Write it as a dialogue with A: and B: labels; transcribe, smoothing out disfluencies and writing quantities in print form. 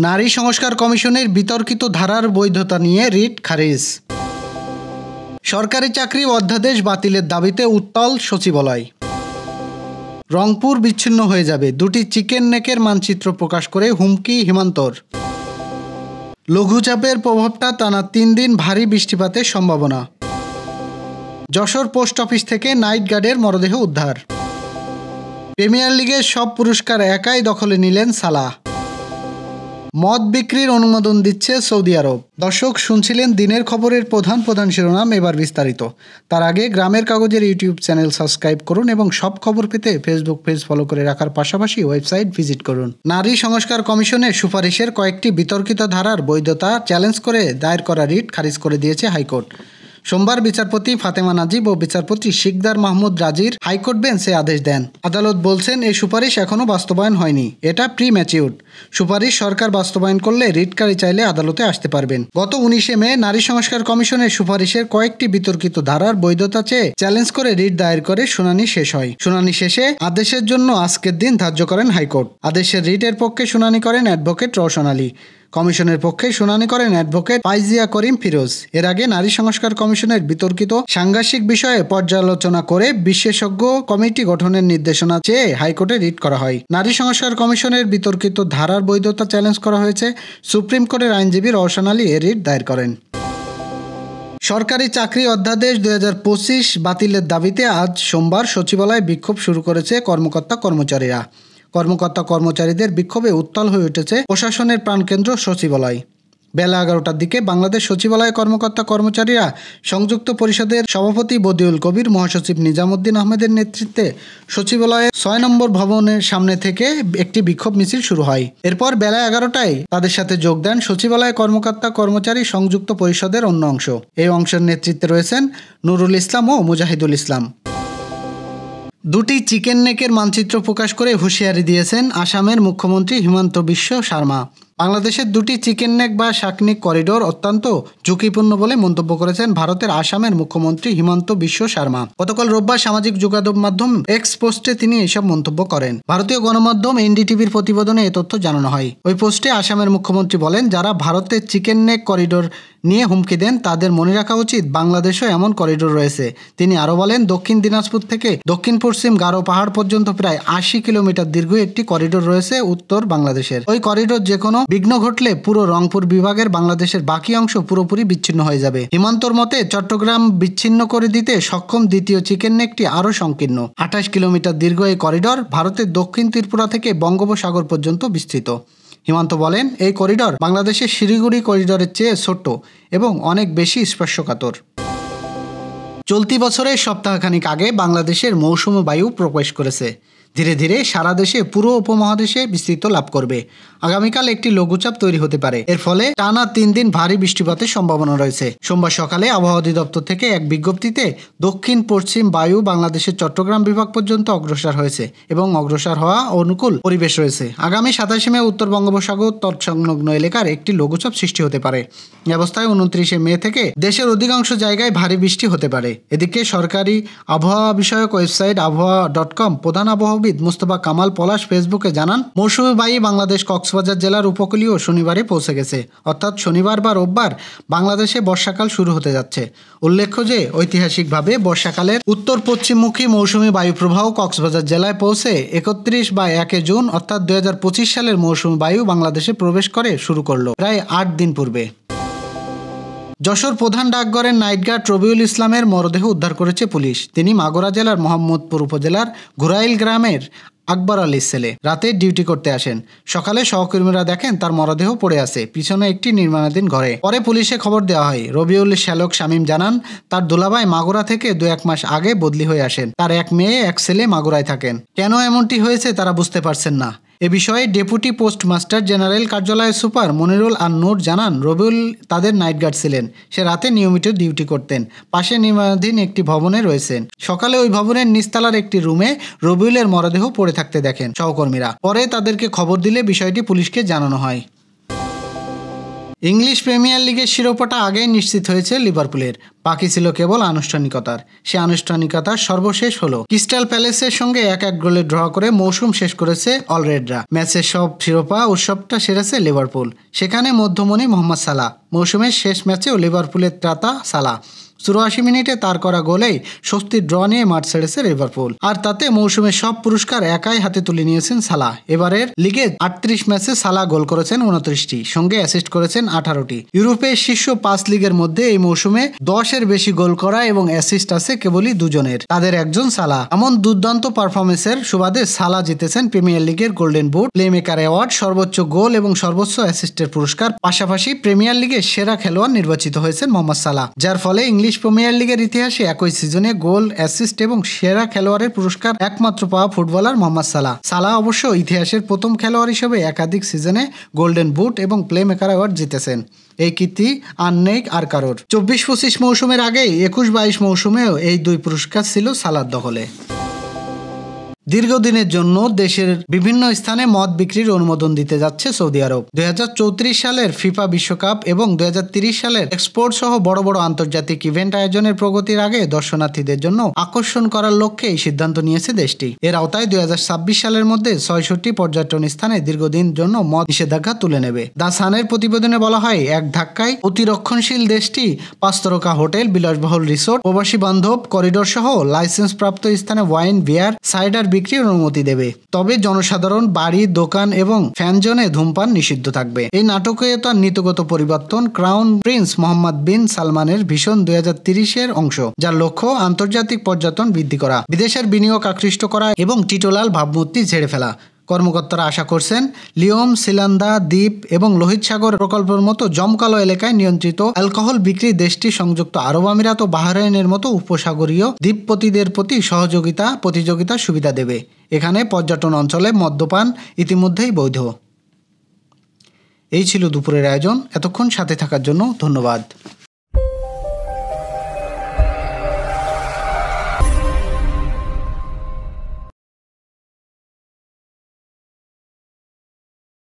A: নারী সংস্কার কমিশনের বিতর্কিত ধারার বৈধতা নিয়ে রিট খারিজ। সরকারি চাকরি অধ্যাদেশ বাতিলের দাবিতে উত্তাল সচিবালয়। রংপুর বিচ্ছিন্ন হয়ে যাবে, দুটি চিকেন নেকের মানচিত্র প্রকাশ করে হুমকি হিমান্তর। লঘুচাপের প্রভাবটা টানা 3 দিন ভারী বৃষ্টিপাতের সম্ভাবনা। যশোর পোস্ট অফিস থেকে নাইট গার্ডের মরদেহ উদ্ধার। প্রিমিয়ার লিগের সব পুরস্কার একাই দখলে নিলেন সালাহ। মদ বিক্রির অনুমোদন দিচ্ছে সৌদি আরব। দর্শক, শুনছিলেন দিনের খবরের প্রধান শিরোনাম, এবার বিস্তারিত। তার আগে গ্রামের কাগজের ইউটিউব চ্যানেল সাবস্ক্রাইব করুন এবং সব খবর পেতে ফেসবুক পেজ ফলো করে রাখার পাশাপাশি ওয়েবসাইট ভিজিট করুন। নারী সংস্কার কমিশনের সুপারিশের কয়েকটি বিতর্কিত ধারার বৈধতা চ্যালেঞ্জ করে দায়ের করা রিট খারিজ করে দিয়েছে হাইকোর্ট। সোমবার বিচারপতি ফাতেমা নাজিব ও বিচারপতি শিকদার মাহমুদ রাজির হাইকোর্ট বেঞ্চ এ আদেশ দেন। আদালত বলছেন, এই সুপারিশ এখনও বাস্তবায়ন হয়নি, এটা প্রি ম্যাচিউরড। সুপারিশ সরকার বাস্তবায়ন করলে রিটকারী চাইলে আদালতে আসতে পারবেন। গত 19 মে নারী সংস্কার কমিশনের সুপারিশের কয়েকটি বিতর্কিত ধারার বৈধতা চেয়ে চ্যালেঞ্জ করে রিট দায়ের করে শুনানি শেষ হয়। শুনানি শেষে আদেশের জন্য আজকের দিন ধার্য করেন হাইকোর্ট। আদেশের রিটের পক্ষে শুনানি করেন অ্যাডভোকেট রওশন আলী। কমিশনের পক্ষে শুনানি করেন অ্যাডভোকেট ফাইজিয়া করিম ফিরোজ। এর আগে নারী সংস্কার কমিশনের বিতর্কিত সাংঘর্ষিক বিষয়ে পর্যালোচনা করে বিশেষজ্ঞ কমিটি গঠনের নির্দেশনা চেয়ে হাইকোর্টে রিট করা হয়। নারী সংস্কার কমিশনের বিতর্কিত ধারার বৈধতা চ্যালেঞ্জ করা হয়েছে। সুপ্রিম কোর্টের আইনজীবী রওশন আলী এ রিট দায়ের করেন। সরকারি চাকরি অধ্যাদেশ 2025 বাতিলের দাবিতে আজ সোমবার সচিবালয়ে বিক্ষোভ শুরু করেছে কর্মচারীদের বিক্ষোভে উত্তাল হয়ে উঠেছে প্রশাসনের প্রাণকেন্দ্র সচিবালয়। বেলা 11টার দিকে বাংলাদেশ সচিবালয় কর্মচারীরা সংযুক্ত পরিষদের সভাপতি বদিউল কবির, মহাসচিব নিজামুদ্দিন আহমেদের নেতৃত্বে সচিবালয়ের 6 নম্বর ভবনের সামনে থেকে একটি বিক্ষোভ মিছিল শুরু হয়। এরপর বেলা 11টায় তাদের সাথে যোগ দেন সচিবালয় কর্মচারী সংযুক্ত পরিষদের অন্য অংশ। এই অংশের নেতৃত্বে রয়েছেন নুরুল ইসলাম ও মুজাহিদুল ইসলাম। দুটি চিকেন নেকের মানচিত্র প্রকাশ করে হুঁশিয়ারি দিয়েছেন আসামের মুখ্যমন্ত্রী হিমন্ত বিশ্ব শর্মা। বাংলাদেশের দুটি চিকেন নেক বা শাকনিক করিডোর অত্যন্ত ঝুঁকিপূর্ণ বলে মন্তব্য করেছেন ভারতের আসামের মুখ্যমন্ত্রী হিমন্ত বিশ্ব শর্মা। গতকাল রোববার সামাজিক যোগাযোগ মাধ্যম এক্স পোস্টে তিনি এসব মন্তব্য করেন। ভারতীয় গণমাধ্যম এনডিটিভির প্রতিবেদনে এ তথ্য জানানো হয়। ওই পোস্টে আসামের মুখ্যমন্ত্রী বলেন, যারা ভারতের চিকেন নেক করিডোর নিয়ে হুমকি দেন তাদের মনে রাখা উচিত বাংলাদেশেও এমন করিডোর রয়েছে। তিনি আরও বলেন, দক্ষিণ দিনাজপুর থেকে দক্ষিণ পশ্চিম গারো পাহাড় পর্যন্ত প্রায় 80 কিলোমিটার দীর্ঘ একটি করিডোর রয়েছে উত্তর বাংলাদেশের। ওই করিডোর যে কোনো বিঘ্ন ঘটলে পুরো রংপুর বিভাগের বাংলাদেশের বাকি অংশ পুরোপুরি বিচ্ছিন্ন হয়ে যাবে। হিমান্তর মতে, চট্টগ্রাম বিচ্ছিন্ন করে দিতে সক্ষম দ্বিতীয় চিকেন নেকটি আরও সংকীর্ণ। 28 কিলোমিটার দীর্ঘ এই করিডোর ভারতের দক্ষিণ ত্রিপুরা থেকে বঙ্গোপসাগর পর্যন্ত বিস্তৃত। হিমন্ত বলেন, এই করিডোর বাংলাদেশের শিলিগুড়ি করিডোরের চেয়ে ছোট্ট এবং অনেক বেশি স্পর্শকাতর। চলতি বছরের সপ্তাহখানিক আগে বাংলাদেশের মৌসুমী বায়ু প্রবেশ করেছে। ধীরে ধীরে সারা দেশে পুরো উপমহাদেশে বিস্তৃত লাভ করবে। আগামীকাল একটি লঘুচাপ তৈরি হতে পারে। এর ফলে টানা 3 দিন ভারী বৃষ্টিপাতের সম্ভাবনা রয়েছে। সোমবার সকালে আবহাওয়া অধিদপ্তর থেকে এক বিজ্ঞপ্তিতে দক্ষিণ পশ্চিম বায়ু বাংলাদেশের চট্টগ্রাম বিভাগ পর্যন্ত অগ্রসর হয়েছে এবং অগ্রসর হওয়া অনুকূল পরিবেশ রয়েছে। আগামী 27 মে উত্তর বঙ্গোপসাগর তৎসংলগ্ন এলাকার একটি লঘুচাপ সৃষ্টি হতে পারে। এ অবস্থায় 29 মে থেকে দেশের অধিকাংশ জায়গায় ভারী বৃষ্টি হতে পারে। এদিকে সরকারি আবহাওয়া বিষয়ক ওয়েবসাইট আবহাওয়া.com প্রধান আবহাওয়াবিদ মুস্তফা কামাল পলাশ ফেসবুকে জানান, মৌসুমী বায়ু বাংলাদেশ কক্সবাজার জেলার উপকূলীয় শনিবারে পৌঁছে গেছে। অর্থাৎ শনিবার বা রোববার বাংলাদেশে বর্ষাকাল শুরু হতে যাচ্ছে। উল্লেখ্য যে ঐতিহাসিকভাবে বর্ষাকালের উত্তর পশ্চিমমুখী মৌসুমী বায়ু প্রবাহ কক্সবাজার জেলায় পৌঁছে 31 বা 1 জুন অর্থাৎ 2025 সালের মৌসুমী বায়ু বাংলাদেশে প্রবেশ করে শুরু করলো প্রায় 8 দিন পূর্বে। যশোর প্রধান ডাকঘরের নাইট গার্ড রবিউল ইসলামের মরদেহ উদ্ধার করেছে পুলিশ। তিনি মাগুরা জেলার মোহাম্মদপুর উপজেলার ঘুরাইল গ্রামের আকবর আলীর ছেলে। রাতে ডিউটি করতে আসেন। সকালে সহকর্মীরা দেখেন তার মরদেহ পড়ে আছে পিছনে একটি নির্মাণাধীন ঘরে। পরে পুলিশে খবর দেওয়া হয়। রবিউল শ্যালক শামীম জানান, তার দুলাভাই মাগুরা থেকে 2-1 মাস আগে বদলি হয়ে আসেন। তার এক মেয়ে এক ছেলে মাগুরায় থাকেন। কেন এমনটি হয়েছে তারা বুঝতে পারছেন না। এ বিষয়ে ডেপুটি পোস্টমাস্টার জেনারেল কার্যালয়ের সুপার মনিরুল আর নূর জানান, রবিউল তাদের নাইট গার্ড ছিলেন। সে রাতে নিয়মিত ডিউটি করতেন। পাশে নির্মাণাধীন একটি ভবনে রয়েছেন। সকালে ওই ভবনের নিচতলার একটি রুমে রবিউলের মরদেহ পড়ে থাকতে দেখেন সহকর্মীরা। পরে তাদেরকে খবর দিলে বিষয়টি পুলিশকে জানানো হয়। ইংলিশ প্রিমিয়ার লিগের শিরোপাটা আগেই নিশ্চিত হয়েছে লিভারপুলের, বাকি ছিল কেবল আনুষ্ঠানিকতার। সে আনুষ্ঠানিকতার সর্বশেষ হলো ক্রিস্টাল প্যালেসের সঙ্গে 1-1 গোলে ড্র করে মৌসুম শেষ করেছে অলরেডরা। ম্যাচের সব শিরোপা উৎসবটা সেরেছে লিভারপুল, সেখানে মধ্যমণি মোহাম্মদ সালাহ। মৌসুমের শেষ ম্যাচেও লিভারপুলের ত্রাতা সালাহ 84 মিনিটে তার করা গোলেই স্বস্তির ড্র নিয়ে মাঠ ছেড়েছে লিভারপুল, আর তাতে মৌসুমের সব পুরস্কার একাই হাতে তুলে নিয়েছেন সালাহ। এবারের লিগে 38 ম্যাচে সালাহ গোল করেছেন 29টি, সঙ্গে অ্যাসিস্ট করেছেন 18টি। ইউরোপের শীর্ষ 5 লিগের মধ্যে এই মৌসুমে 10-এর বেশি গোল করা এবং অ্যাসিস্ট আছে কেবলই দুজনের, তাদের একজন সালাহ। এমন দুর্দান্ত পারফরমেন্সের সুবাদে সালাহ জিতেছেন প্রিমিয়ার লিগের গোল্ডেন বুট, প্লেমেকার অ্যাওয়ার্ড, সর্বোচ্চ গোল এবং সর্বোচ্চ অ্যাসিস্টের পুরস্কার। পাশাপাশি প্রিমিয়ার লিগের সেরা খেলোয়াড় নির্বাচিত হয়েছেন মোহাম্মদ সালাহ, যার ফলে ইংলিশ প্রিমিয়ার লিগের ইতিহাসে একই সিজনে গোল, অ্যাসিস্ট এবং সেরা খেলোয়াড়ের পুরস্কার একমাত্র পাওয়া ফুটবলার মোহাম্মদ সালাহ। সালাহ অবশ্য ইতিহাসের প্রথম খেলোয়াড় হিসেবে একাধিক সিজনে গোল্ডেন বুট এবং প্লেমেকার অ্যাওয়ার্ড জিতেছেন। এই কীর্তি আর নেই আর কারোর। 24-25 মৌসুমের আগেই 21-22 মৌসুমেও এই দুই পুরস্কার ছিল সালাহর দখলে। দীর্ঘদিনের জন্য দেশের বিভিন্ন স্থানে মদ বিক্রির অনুমোদন দিতে যাচ্ছে সৌদি আরব। 2034 সালের ফিফা বিশ্বকাপ এবং 2030 সালের এক্সপোর্ট সহ বড় বড় আন্তর্জাতিক ইভেন্ট আয়োজনের প্রগতির আগে দর্শনার্থীদের জন্য আকর্ষণ করার লক্ষ্যে এই সিদ্ধান্ত নিয়েছে দেশটি। এর আওতায় 2026 সালের মধ্যে 66টি পর্যটন স্থানে দীর্ঘদিন জন্য মদ নিষেধাজ্ঞা তুলে নেবে। দ্য সানের প্রতিবেদনে বলা হয়, এক ধাক্কায় অতিরক্ষণশীল দেশটি 5 তারকা হোটেল, বিলাসবহুল রিসোর্ট, প্রবাসী বান্ধব করিডোর সহ লাইসেন্স প্রাপ্ত স্থানে ওয়াইন, বিয়ার, সাইডার বিক্রির অনুমতি দেবে। তবে জনসাধারণ, বাড়ি, দোকান এবং ফ্যানজোনে ধূমপান নিষিদ্ধ থাকবে। এই নাটকীয়তার নীতিগত পরিবর্তন ক্রাউন প্রিন্স মোহাম্মদ বিন সালমানের ভিশন 2030-এর অংশ, যার লক্ষ্য আন্তর্জাতিক পর্যটন বৃদ্ধি করা, বিদেশের বিনিয়োগ আকৃষ্ট করা এবং টিটোলাল ভাবমূর্তি ঝেড়ে ফেলা। কর্মকর্তারা আশা করছেন লিওম, সিলান্দা দ্বীপ এবং লোহিত সাগর প্রকল্পের মতো জমকালো এলাকায় নিয়ন্ত্রিত অ্যালকোহল বিক্রি দেশটি সংযুক্ত আরব আমিরাত ও বাহরাইনের মতো উপসাগরীয় দ্বীপপতিদের প্রতি প্রতিযোগিতার সুবিধা দেবে। এখানে পর্যটন অঞ্চলে মদ্যপান ইতিমধ্যেই বৈধ। এই ছিল দুপুরের আয়োজন। এতক্ষণ সাথে থাকার জন্য ধন্যবাদ।